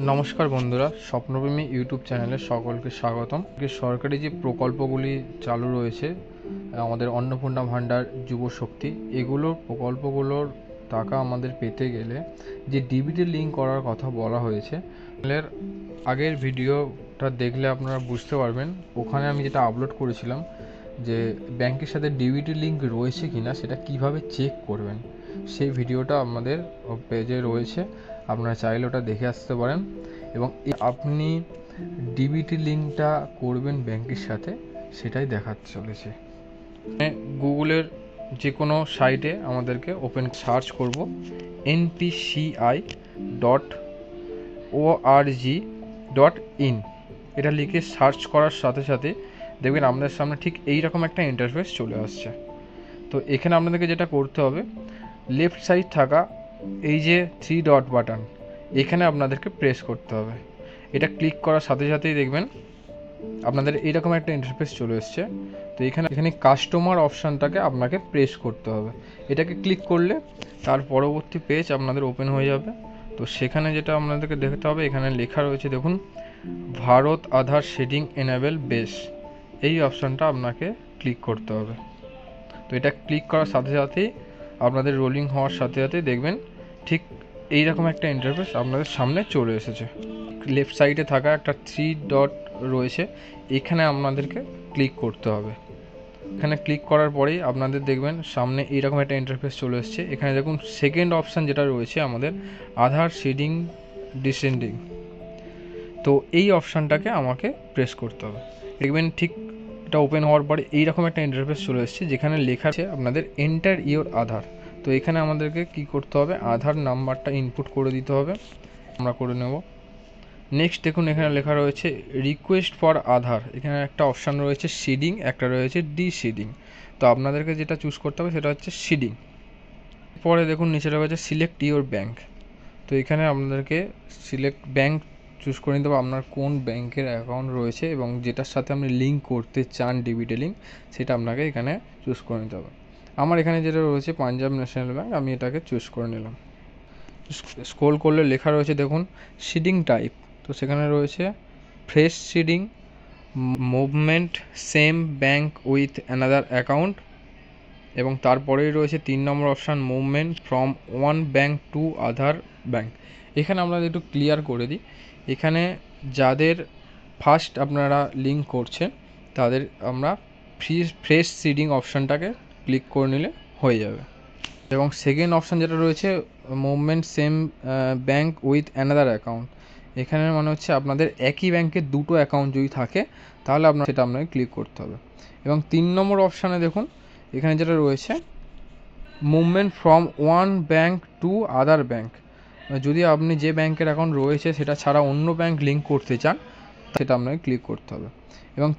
নমস্কার বন্ধুরা, স্বপ্নপ্রেমী ইউটিউব চ্যানেলে সকলকে স্বাগতম। সরকারি যে প্রকল্পগুলি চালু রয়েছে, আমাদের অন্নপূর্ণা ভাণ্ডার, যুবশক্তি, এগুলোর প্রকল্পগুলোর টাকা আমাদের পেতে গেলে যে ডিবিটি লিঙ্ক করার কথা বলা হয়েছে, চ্যানেলের আগের ভিডিওটা দেখলে আপনারা বুঝতে পারবেন। ওখানে আমি যেটা আপলোড করেছিলাম যে ব্যাংকের সাথে ডিবিটি লিঙ্ক রয়েছে কিনা সেটা কিভাবে চেক করবেন, সেই ভিডিওটা আমাদের পেজে রয়েছে, আপনারা চাইলে ওটা দেখে আসতে পারেন। এবং আপনি ডিবিটি লিঙ্কটা করবেন ব্যাংকের সাথে, সেটাই দেখাতে চলেছে। গুগলের যে কোনো সাইটে আমাদেরকে ওপেন সার্চ করব npci.org.in, এটা লিখে সার্চ করার সাথে সাথে দেখবেন আমাদের সামনে ঠিক এই রকম একটা ইন্টারফেস চলে আসছে। তো এখানে আপনাদেরকে যেটা করতে হবে, লেফট সাইড থাকা এই যে 3 ডট বাটন, এখানে আপনাদেরকে প্রেস করতে হবে। এটা ক্লিক করার সাথে সাথেই দেখবেন আপনাদের এইরকম একটা ইন্টারফেস চলে এসছে। তো এখানে কাস্টমার অপশানটাকে আপনাকে প্রেস করতে হবে। এটাকে ক্লিক করলে তার পরবর্তী পেজ আপনাদের ওপেন হয়ে যাবে। তো সেখানে যেটা আপনাদেরকে দেখতে হবে, এখানে লেখা রয়েছে দেখুন, ভারত আধার শেডিং এনেবল বেস, এই অপশানটা আপনাকে ক্লিক করতে হবে। তো এটা ক্লিক করার সাথে সাথেই আপনাদের রোলিং হওয়ার সাথে সাথেই দেখবেন ঠিক এইরকম একটা ইন্টারফেস আপনাদের সামনে চলে এসেছে। লেফট সাইডে থাকা একটা 3 ডট রয়েছে, এখানে আপনাদেরকে ক্লিক করতে হবে। এখানে ক্লিক করার পরেই আপনাদের দেখবেন সামনে এইরকম একটা ইন্টারফেস চলে এসছে। এখানে দেখুন সেকেন্ড অপশান যেটা রয়েছে আমাদের আধার শেডিং ডিসেন্ডিং, তো এই অপশানটাকে আমাকে প্রেস করতে হবে। দেখবেন ঠিক এটা ওপেন হওয়ার পরে এইরকম একটা ইন্টারফেস চলে এসছে, যেখানে লেখা আছে আপনাদের এন্টার ইওর আধার। তো এখানে আমাদেরকে কি করতে হবে, আধার নাম্বারটা ইনপুট করে দিতে হবে, আমরা করে নেব। নেক্সট দেখুন এখানে লেখা রয়েছে রিকোয়েস্ট ফর আধার, এখানে একটা অপশান রয়েছে সিডিং, একটা রয়েছে ডিসিডিং। তো আপনাদেরকে যেটা চুজ করতে হবে সেটা হচ্ছে সিডিং। পরে দেখুন নিচে রয়েছে সিলেক্ট ইওর ব্যাঙ্ক, তো এখানে আপনাদেরকে সিলেক্ট ব্যাঙ্ক চুজ করে নিতে হবে, আপনার কোন ব্যাংকের অ্যাকাউন্ট রয়েছে এবং যেটার সাথে আপনি লিঙ্ক করতে চান ডিবিটি লিঙ্ক, সেটা আপনাকে এখানে চুজ করে নিতে হবে। আমার এখানে যেটা রয়েছে পাঞ্জাব ন্যাশনাল ব্যাঙ্ক, আমি এটাকে চুজ করে নিলাম। স্ক্রল করলে লেখা রয়েছে দেখুন সিডিং টাইপ, তো সেখানে রয়েছে fresh seeding, movement same bank with another account, এবং তারপরেই রয়েছে 3 number option movement from one bank to Aadhaar bank. এখানে আমরা একটু ক্লিয়ার করে দিই, এখানে যাদের ফার্স্ট আপনারা লিঙ্ক করছেন তাদের আমরা ফ্রেশ সিডিং অপশানটাকে ক্লিক করে নিলে হয়ে যাবে। এবং সেকেন্ড অপশান যেটা রয়েছে movement same bank with another account, এখানে মনে হচ্ছে আপনাদের একই ব্যাঙ্কের দুটো অ্যাকাউন্ট যদি থাকে তাহলে সেটা আপনাকে ক্লিক করতে হবে। এবং 3 নম্বর অপশানে দেখুন এখানে যেটা রয়েছে movement from one bank to other bank, যদি আপনি যে ব্যাঙ্কের অ্যাকাউন্ট রয়েছে সেটা ছাড়া অন্য ব্যাঙ্ক লিঙ্ক করতে চান সেটা আপনাকে ক্লিক করতে হবে। এবং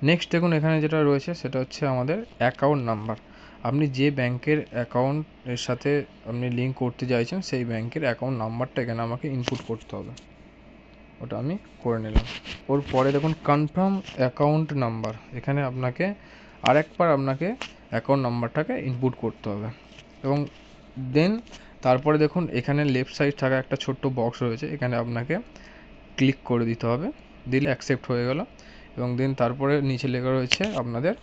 নেক্সট দেখুন এখানে যেটা রয়েছে সেটা হচ্ছে আমাদের অ্যাকাউন্ট নাম্বার, আপনি যে ব্যাঙ্কের অ্যাকাউন্টের সাথে আপনি লিঙ্ক করতে চাইছেন সেই ব্যাঙ্কের অ্যাকাউন্ট নাম্বারটা এখানে আমাকে ইনপুট করতে হবে, ওটা আমি করে নিলাম। ওর পরে দেখুন কনফার্ম অ্যাকাউন্ট নাম্বার, এখানে আপনাকে আরেকবার আপনাকে অ্যাকাউন্ট নাম্বারটাকে ইনপুট করতে হবে। এবং দেন তারপরে দেখুন এখানে লেফট সাইড থাকা একটা ছোট্ট বক্স রয়েছে, এখানে আপনাকে ক্লিক করে দিতে হবে, দিলে অ্যাকসেপ্ট হয়ে গেল। এবং দেন তারপরে নিচে লেখা রয়েছে আপনাদের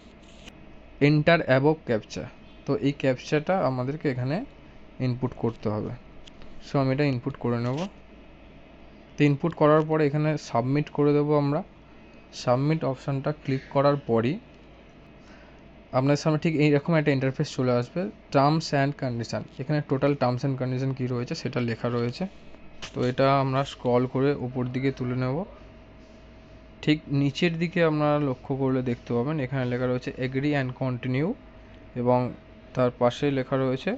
এন্টার অ্যাবভ ক্যাপচা, তো এই ক্যাপচাটা আমাদেরকে এখানে ইনপুট করতে হবে। সো আমি এটা ইনপুট করে নেব। তো ইনপুট করার পরে এখানে সাবমিট করে দেবো আমরা। সাবমিট অপশানটা ক্লিক করার পরই আপনার সামনে ঠিক এইরকম একটা ইন্টারফেস চলে আসবে, টার্মস অ্যান্ড কন্ডিশান, এখানে টোটাল টার্মস অ্যান্ড কন্ডিশান কী রয়েছে সেটা লেখা রয়েছে। তো এটা আমরা স্ক্রল করে উপর দিকে তুলে নেব। ঠিক নিচের দিকে আপনারা লক্ষ্য করলে দেখতে পাবেন এখানে লেখা রয়েছে এগ্রি অ্যান্ড কন্টিনিউ, এবং তার পাশে লেখা রয়েছে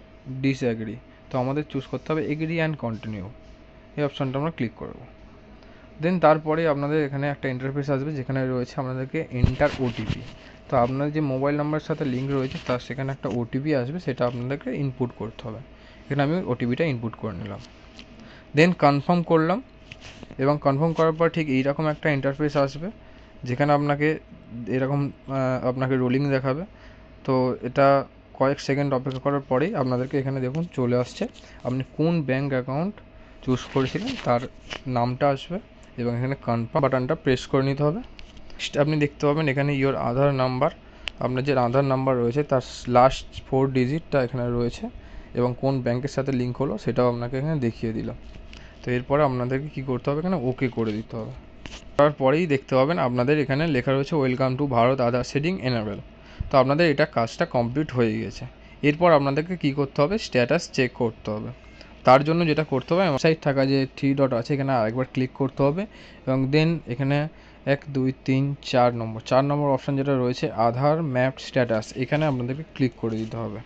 ডিসএগ্রি। তো আমাদের চুজ করতে হবে এগ্রি অ্যান্ড কন্টিনিউ, এই অপশানটা আমরা ক্লিক করব। দেন তারপরে আপনাদের এখানে একটা ইন্টারফেস আসবে যেখানে রয়েছে আপনাদেরকে এন্টার ওটিপি। তো আপনার যে মোবাইল নাম্বারের সাথে লিঙ্ক রয়েছে তার সেখানে একটা ওটিপি আসবে, সেটা আপনাদেরকে ইনপুট করতে হবে। এখানে আমি ওটিপিটা ইনপুট করে নিলাম, দেন কনফার্ম করলাম। এবং কনফার্ম করার পর ঠিক এইরকম একটা ইন্টারফেস আসবে যেখানে আপনাকে এরকম আপনাকে রোলিং দেখাবে। তো এটা কয়েক সেকেন্ড অপেক্ষা করার পরেই আপনাদেরকে এখানে দেখুন চলে আসছে আপনি কোন ব্যাঙ্ক অ্যাকাউন্ট চুজ করেছিলেন তার নামটা আসবে এবং এখানে কনফার্ম বাটনটা প্রেস করে নিতে হবে। নেক্সট আপনি দেখতে পাবেন এখানে ইওর আধার নাম্বার, আপনার যে আধার নাম্বার রয়েছে তার লাস্ট 4 ডিজিটটা এখানে রয়েছে এবং কোন ব্যাংকের সাথে লিঙ্ক হলো সেটাও আপনাকে এখানে দেখিয়ে দিল। তো এরপরে আপনাদেরকে কী করতে হবে, এখানে ওকে করে দিতে হবে। তারপরেই দেখতে পাবেন আপনাদের এখানে লেখা রয়েছে welcome to Bharat Aadhaar setting enable. তো আপনাদের এটা কাজটা কমপ্লিট হয়ে গেছে। এরপর আপনাদেরকে কী করতে হবে, স্ট্যাটাস চেক করতে হবে। তার জন্য যেটা করতে হবে, সাইড থাকা যে 3 ডট আছে এখানে আরেকবার ক্লিক করতে হবে এবং দেন এখানে 1 2 3 4 নম্বর অপশান যেটা রয়েছে আধার ম্যাপ স্ট্যাটাস, এখানে আপনাদেরকে ক্লিক করে দিতে হবে।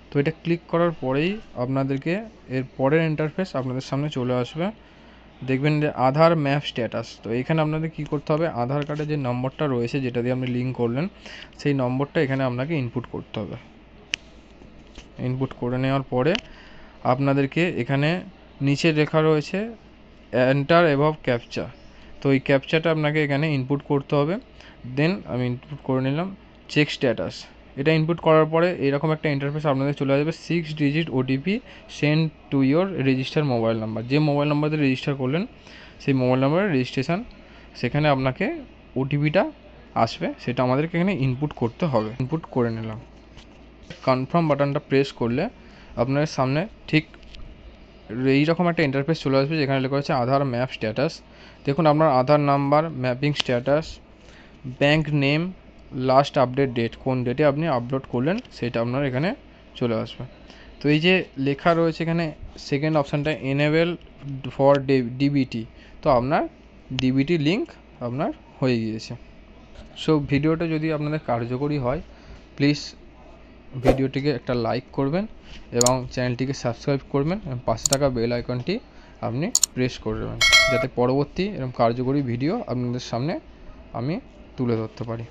তো এটা ক্লিক করার পরেই আপনাদেরকে এর পরের ইন্টারফেস আপনাদের সামনে চলে আসবে। দেখবেন যে আধার ম্যাপ স্ট্যাটাস। তো এখানে আপনাদের কী করতে হবে, আধার কার্ডের যে নম্বরটা রয়েছে যেটা দিয়ে আপনি লিঙ্ক করলেন সেই নম্বরটা এখানে আপনাকে ইনপুট করতে হবে। ইনপুট করে নেওয়ার পরে আপনাদেরকে এখানে নিচে লেখা রয়েছে এন্টার অ্যাবভ ক্যাপচা। তো এই ক্যাপচাটা আপনাকে এখানে ইনপুট করতে হবে। দেন আমি ইনপুট করে নিলাম চেক স্ট্যাটাস। এটা ইনপুট করার পরে এরকম একটা ইন্টারফেস আপনাদের চলে আসবে, 6 digit OTP send to your register mobile number. যে মোবাইল নাম্বার দিয়ে রেজিস্টার করলেন সেই মোবাইল নাম্বারের রেজিস্ট্রেশন, সেখানে আপনাকে ওটিপিটা আসবে, সেটা আমাদেরকে এখানে ইনপুট করতে হবে। ইনপুট করে নিলাম। কনফার্ম বাটনটা প্রেস করলে আপনার সামনে ঠিক এইরকম একটা ইন্টারফেস চলে আসবে যেখানে লেখা হচ্ছে আধার ম্যাপ স্ট্যাটাস। দেখুন আপনার Aadhaar number, mapping status, bank name, last update date, কোন ডেটে আপনি আপলোড করলেন সেটা আপনার এখানে চলে আসবে। তো এই যে লেখা রয়েছে এখানে সেকেন্ড অপশানটা এনেবল ফর ডিবিটি, তো আপনার ডিবিটি লিঙ্ক আপনার হয়ে গিয়েছে। সো ভিডিওটা যদি আপনাদের কার্যকরী হয় প্লিজ ভিডিওটিকে একটা লাইক করবেন এবং চ্যানেলটিকে সাবস্ক্রাইব করবেন এবং পাশে থাকা বেল আইকনটি আপনি প্রেস করে দেবেন যাতে পরবর্তী এরকম কার্যকরী ভিডিও আপনাদের সামনে আমি তুলে ধরতে পারি।